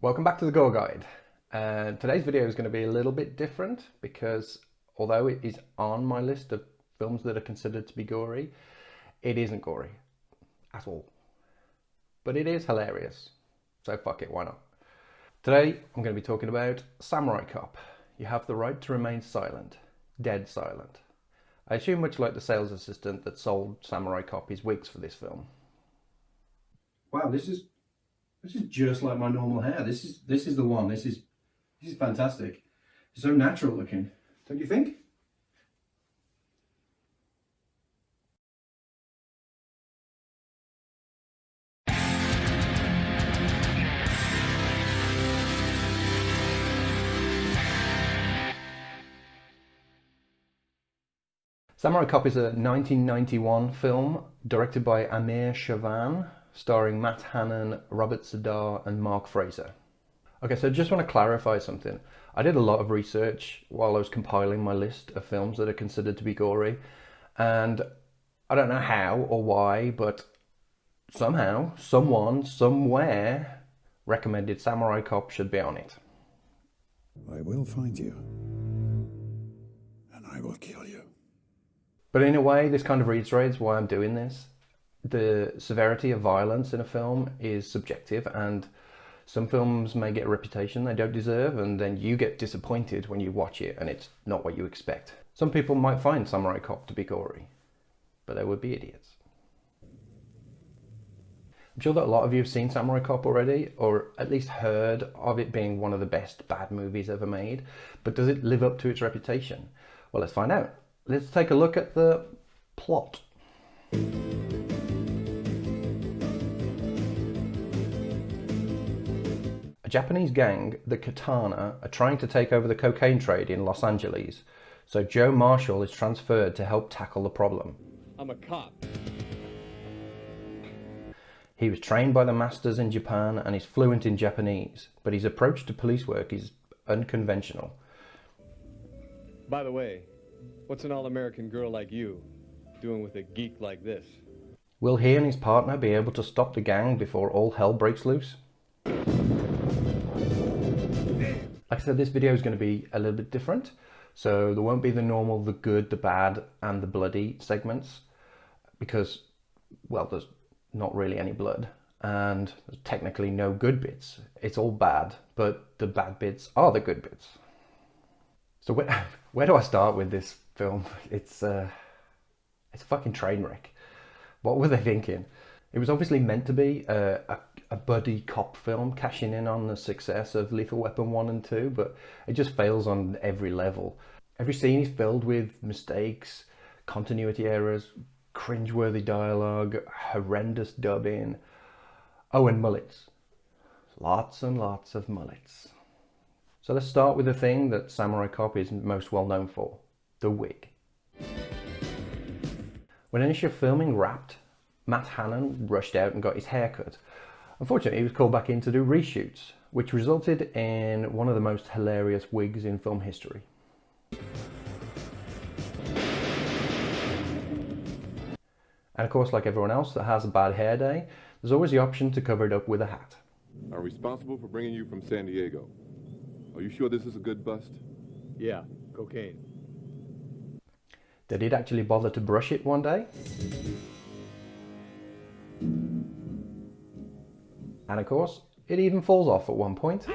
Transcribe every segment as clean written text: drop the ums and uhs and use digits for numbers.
Welcome back to the Gore Guide. Today's video is going to be a little bit different because although it is on my list of films that are considered to be gory, it isn't gory at all. But it is hilarious, so fuck it, why not? Today I'm going to be talking about Samurai Cop. You have the right to remain silent, dead silent. I assume much like the sales assistant that sold Samurai Cop his wigs for this film. Wow, this is just like my normal hair. This is the one. This is fantastic. It's so natural looking, don't you think? Samurai Cop is a 1991 film directed by Amir Chavan, starring Matt Hannon, Robert Z'Dar and Mark Fraser. Okay, so I just want to clarify something. I did a lot of research while I was compiling my list of films that are considered to be gory, and I don't know how or why, but somehow, someone, somewhere recommended Samurai Cop should be on it. I will find you, and I will kill you. But in a way, this kind of reiterates why I'm doing this. The severity of violence in a film is subjective, and some films may get a reputation they don't deserve, and then you get disappointed when you watch it and it's not what you expect. Some people might find Samurai Cop to be gory, but they would be idiots. I'm sure that a lot of you have seen Samurai Cop already, or at least heard of it being one of the best bad movies ever made, but does it live up to its reputation? Well, let's find out. Let's take a look at the plot. A Japanese gang, the Katana, are trying to take over the cocaine trade in Los Angeles, so Joe Marshall is transferred to help tackle the problem. I'm a cop. He was trained by the masters in Japan and is fluent in Japanese, but his approach to police work is unconventional. By the way, what's an all-American girl like you doing with a geek like this? Will he and his partner be able to stop the gang before all hell breaks loose? Like I said, this video is going to be a little bit different, so there won't be the normal, the good, the bad, and the bloody segments, because, well, there's not really any blood, and there's technically no good bits. It's all bad, but the bad bits are the good bits. So where do I start with this film? It's a fucking train wreck. What were they thinking? It was obviously meant to be a buddy cop film, cashing in on the success of Lethal Weapon 1 and 2, but it just fails on every level. Every scene is filled with mistakes, continuity errors, cringeworthy dialogue, horrendous dubbing. Oh, and mullets. Lots and lots of mullets. So let's start with the thing that Samurai Cop is most well known for, the wig. When initial filming wrapped, Matt Hannon rushed out and got his hair cut. Unfortunately, he was called back in to do reshoots, which resulted in one of the most hilarious wigs in film history. And of course, like everyone else that has a bad hair day, there's always the option to cover it up with a hat. I'm responsible for bringing you from San Diego. Are you sure this is a good bust? Yeah, cocaine. They did actually bother to brush it one day. And of course, it even falls off at one point.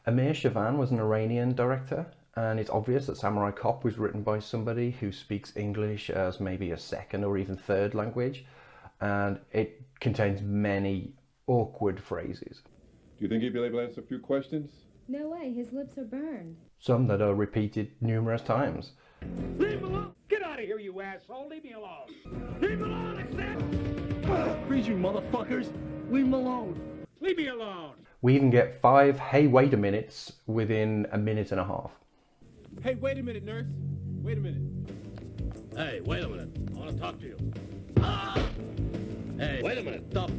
Amir Chavan was an Iranian director, and it's obvious that Samurai Cop was written by somebody who speaks English as maybe a second or even third language, and it contains many awkward phrases. Do you think he'd be able to answer a few questions? No way, his lips are burned. Some that are repeated numerous times. Leave him alone! Get out of here, you asshole! Leave me alone! Leave him alone, I said! Freeze, you motherfuckers! Leave him alone! Leave me alone! We even get 5 "hey wait a minutes" within a minute and a half. Hey, wait a minute, nurse. Wait a minute. Hey, wait a minute. I want to talk to you. Ah! Hey, wait a minute. Stop.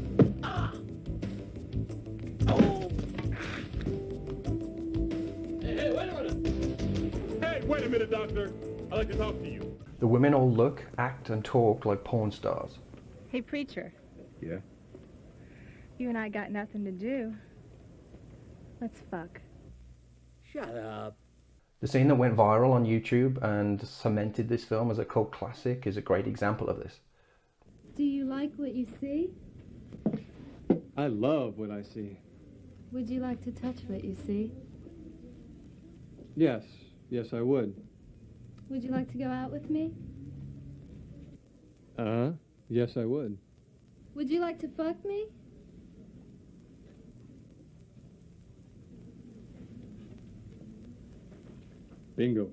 Ah! Oh! Hey, wait a minute. Hey, wait a minute, doctor. I'd like to talk to you. The women all look, act and talk like porn stars. Hey, preacher, Yeah? you and I got nothing to do. Let's fuck. Shut up. The scene that went viral on YouTube and cemented this film as a cult classic is a great example of this. Do you like what you see? I love what I see. Would you like to touch what you see? Yes, I would. Would you like to go out with me? Uh-huh. Yes, I would. Would you like to fuck me? Bingo.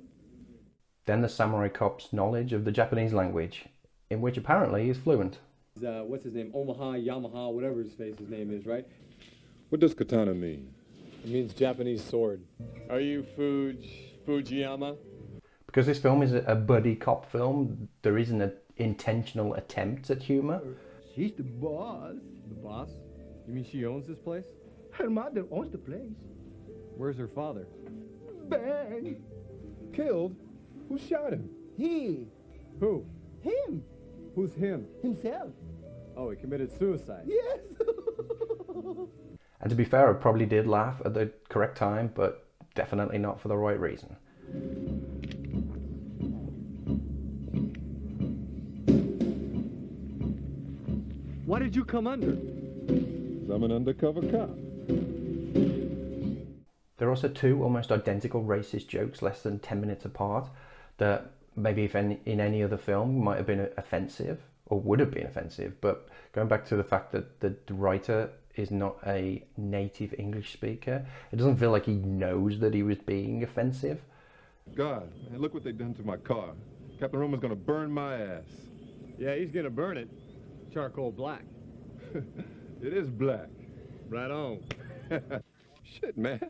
Then the samurai cop's knowledge of the Japanese language, in which apparently he's fluent. What's his name? Omaha, Yamaha, whatever his name is, right? What does katana mean? It means Japanese sword. Are you Fujiyama? Because this film is a buddy cop film, there isn't an intentional attempt at humour. She's the boss. The boss? You mean she owns this place? Her mother owns the place. Where's her father? Bang! Killed? Who shot him? He. Who? Him. Who's him? Himself. Oh, he committed suicide. Yes! And to be fair, I probably did laugh at the correct time, but definitely not for the right reason. Why did you come under? I'm an undercover cop. There are also two almost identical racist jokes less than 10 minutes apart that maybe if in any other film might have been offensive or would have been offensive, but going back to the fact that the writer is not a native English speaker, it doesn't feel like he knows that he was being offensive. God, man, look what they done to my car. Captain Roman's gonna burn my ass. Yeah, he's gonna burn it. Charcoal black. It is black. Right on. Shit, man.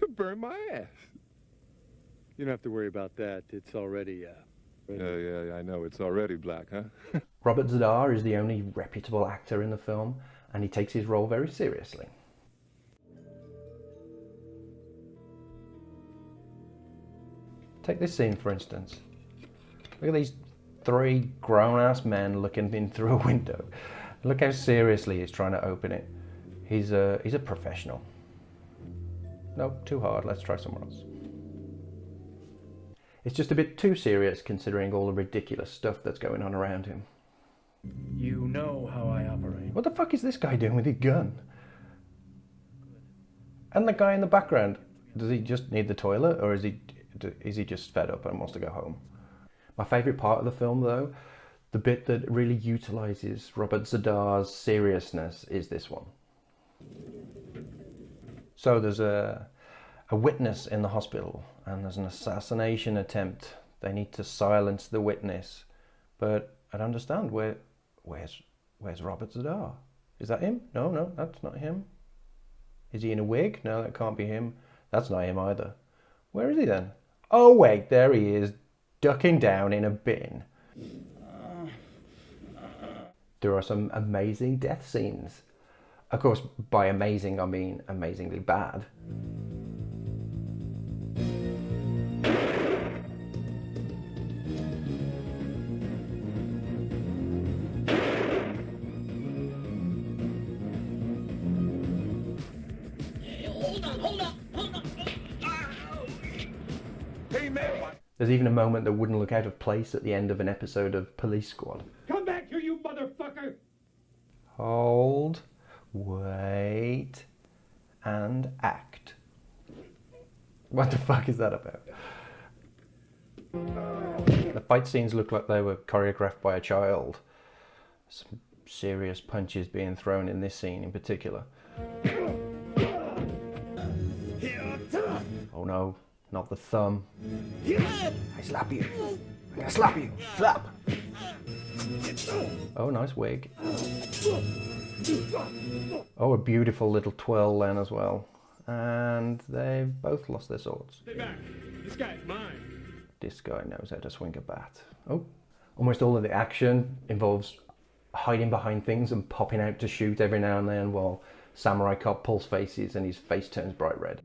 You burned my ass. You don't have to worry about that. It's already, Yeah, I know. It's already black, huh? Robert Zadar is the only reputable actor in the film, and he takes his role very seriously. Take this scene, for instance. Look at these three grown-ass men looking in through a window. Look how seriously he's trying to open it. He's a professional. Nope, too hard. Let's try somewhere else. It's just a bit too serious considering all the ridiculous stuff that's going on around him. You know how I operate. What the fuck is this guy doing with his gun? And the guy in the background, does he just need the toilet, or is he just fed up and wants to go home? My favourite part of the film, though, the bit that really utilises Robert Zadar's seriousness, is this one. So there's a witness in the hospital, and there's an assassination attempt. They need to silence the witness, but I don't understand. Where's Robert Zadar? Is that him? No, that's not him. Is he in a wig? No, that can't be him. That's not him either. Where is he then? Oh wait, there he is, ducking down in a bin. There are some amazing death scenes. Of course, by amazing I mean amazingly bad. There's even a moment that wouldn't look out of place at the end of an episode of Police Squad. Come back here, you motherfucker! Hold, wait, and act. What the fuck is that about? The fight scenes look like they were choreographed by a child. Some serious punches being thrown in this scene in particular. Oh no, not the thumb. I slap you. I'm gonna slap you. Slap! Oh, nice wig. Oh, a beautiful little twirl then as well. And they've both lost their swords. Stay back. This guy's mine. This guy knows how to swing a bat. Oh, almost all of the action involves hiding behind things and popping out to shoot every now and then while Samurai Cop pulls faces and his face turns bright red.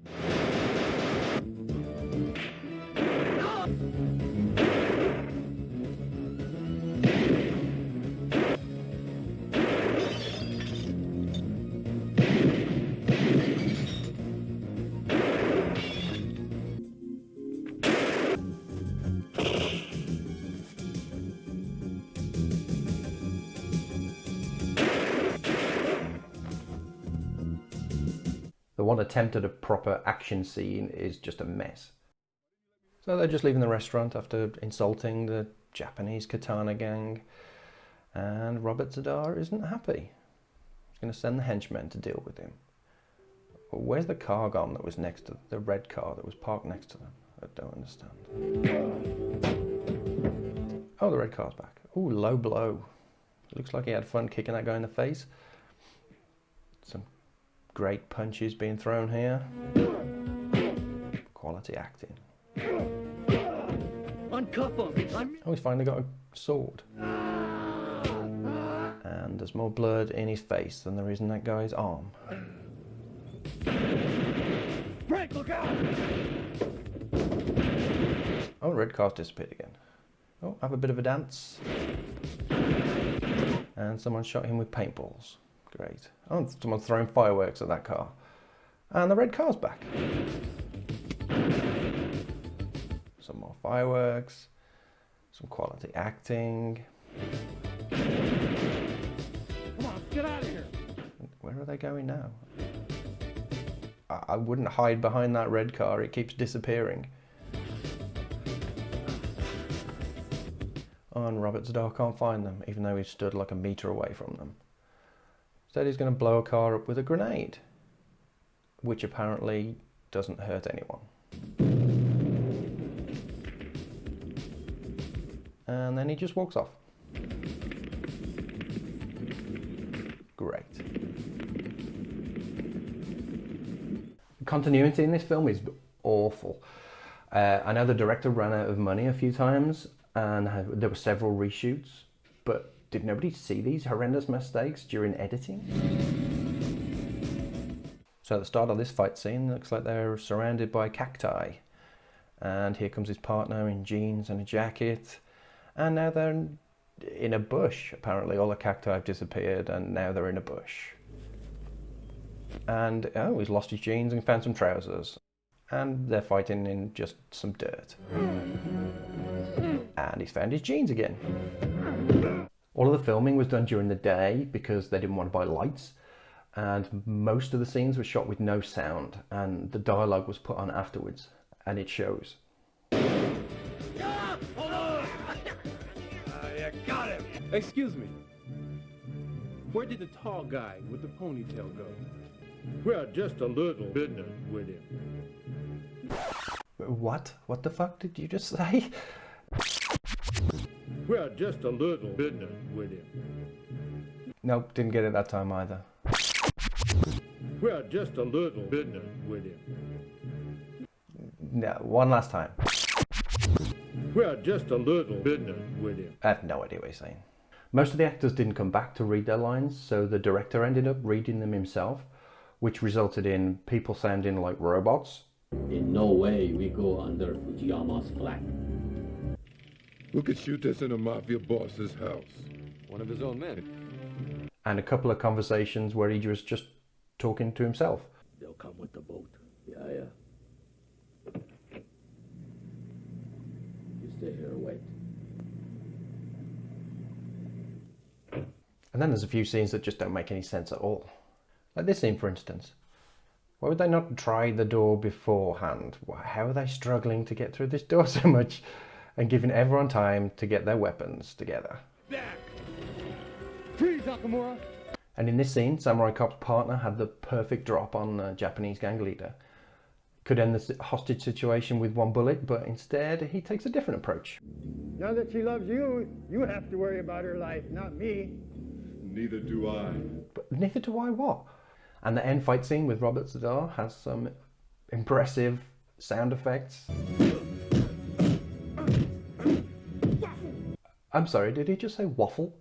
The one attempt at a proper action scene is just a mess. So they're just leaving the restaurant after insulting the Japanese katana gang, and Robert Z'Dar isn't happy. He's going to send the henchmen to deal with him. But where's the car gone that was next to the red car that was parked next to them? I don't understand. Oh, the red car's back. Ooh, low blow. Looks like he had fun kicking that guy in the face. Some great punches being thrown here. Quality acting. Uncuff him. Oh, he's finally got a sword. And there's more blood in his face than there is in that guy's arm. Frank, look out! Oh, red car's disappeared again. Oh, have a bit of a dance. And someone shot him with paintballs. Great. Oh, someone's throwing fireworks at that car. And the red car's back. Some more fireworks. Some quality acting. Come on, get out of here! Where are they going now? I wouldn't hide behind that red car. It keeps disappearing. Oh, and Robert Z'Dar can't find them, even though he stood like a metre away from them. Instead, he's going to blow a car up with a grenade, which apparently doesn't hurt anyone. And then he just walks off. Great. The continuity in this film is awful. I know the director ran out of money a few times, and there were several reshoots, but did nobody see these horrendous mistakes during editing? So at the start of this fight scene, it looks like they're surrounded by cacti. And here comes his partner in jeans and a jacket. And now they're in a bush. Apparently all the cacti have disappeared and now they're in a bush. And oh, he's lost his jeans and found some trousers. And they're fighting in just some dirt. And he's found his jeans again. All of the filming was done during the day because they didn't want to buy lights. And most of the scenes were shot with no sound. And the dialogue was put on afterwards. And it shows. Excuse me. Where did the tall guy with the ponytail go? Well, just a little business with him. What? What the fuck did you just say? Well, just a little business with him. Nope, didn't get it that time either. Well, just a little business with him. No, one last time. Well, just a little business with him. I have no idea what he's saying. Most of the actors didn't come back to read their lines, so the director ended up reading them himself, which resulted in people sounding like robots. In no way we go under Fujiyama's flag. Who could shoot this in a mafia boss's house? One of his own men. And a couple of conversations where he was just talking to himself. They'll come with the boat. Yeah. You stay here and wait. And then there's a few scenes that just don't make any sense at all. Like this scene, for instance. Why would they not try the door beforehand? How are they struggling to get through this door so much and giving everyone time to get their weapons together? Back! Freeze, Nakamura! And in this scene, Samurai Cop's partner had the perfect drop on the Japanese gang leader. Could end the hostage situation with one bullet, but instead he takes a different approach. Now that she loves you, you have to worry about her life, not me. Neither do I. But neither do I what? And the end fight scene with Robert Z'Dar has some impressive sound effects. I'm sorry, did he just say waffle?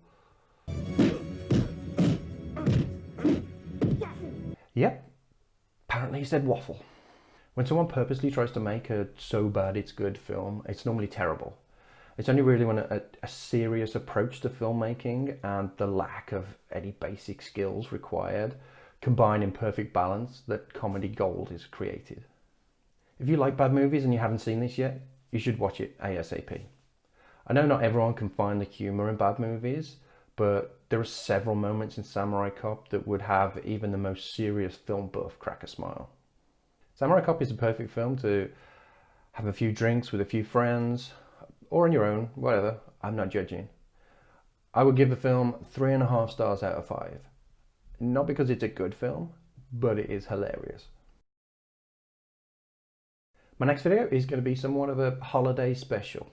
Yep, apparently he said waffle. When someone purposely tries to make a so bad it's good film, it's normally terrible. It's only really when a serious approach to filmmaking and the lack of any basic skills required combine in perfect balance that comedy gold is created. If you like bad movies and you haven't seen this yet, you should watch it ASAP. I know not everyone can find the humour in bad movies, but there are several moments in Samurai Cop that would have even the most serious film buff crack a smile. Samurai Cop is a perfect film to have a few drinks with a few friends, or on your own, whatever. I'm not judging. I would give the film 3.5 stars out of 5. Not because it's a good film, but it is hilarious. My next video is going to be somewhat of a holiday special.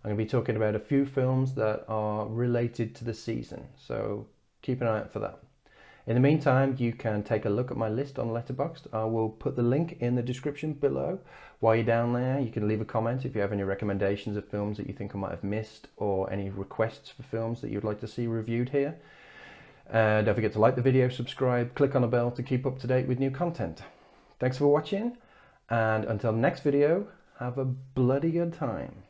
I'm going to be talking about a few films that are related to the season, so keep an eye out for that. In the meantime, you can take a look at my list on Letterboxd. I will put the link in the description below. While you're down there, you can leave a comment if you have any recommendations of films that you think I might have missed, or any requests for films that you'd like to see reviewed here. Don't forget to like the video, subscribe, click on the bell to keep up to date with new content. Thanks for watching, and until next video, have a bloody good time.